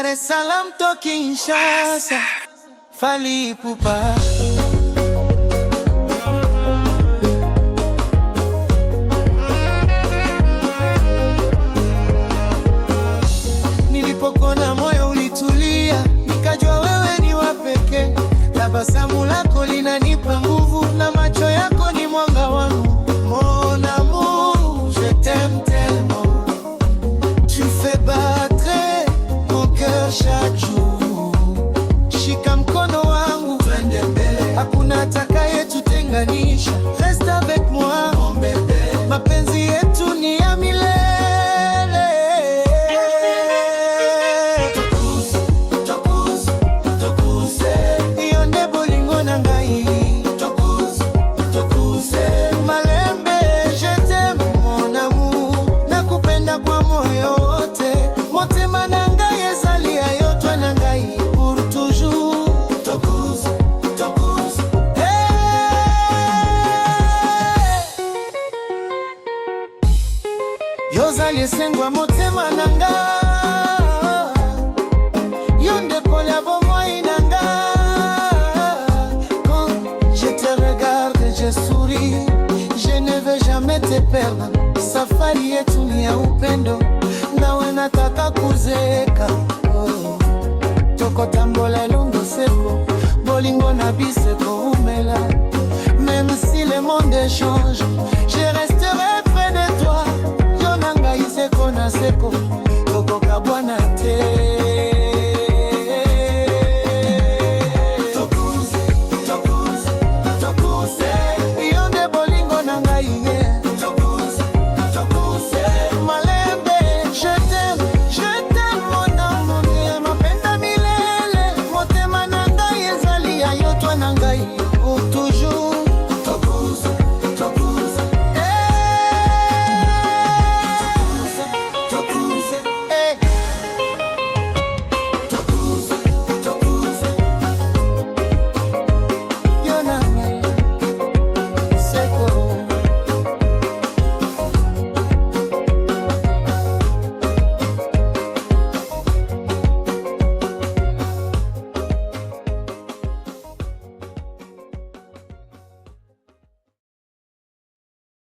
Dar es Salaam to Kinshasa, Fally Ipupa. Nilipokona moyo ulitulia, nikajua wewe ni wa pekee. Tabasamu lako linanipa nguvu na macho yako ni mwanga wangu. Mon amour, je t'aime tellement. Tu fais battre mon cœur chaque jour. Shika mkono wangu, twende mbele. Hakuna atakayetutenganisha. Reste avec moi, mon bébé. Mapenzi yetu ni ya milele. Yozali sengwa motema nanga, yonde kola bomoi nanga. Quand je te regarde, je souris, je ne veux jamais te perdre. Safari yetu ni ya upendo, nawe nataka kuzeeka. Toko tambola lungo seko, bolingo na biseko umela. Même si le monde change,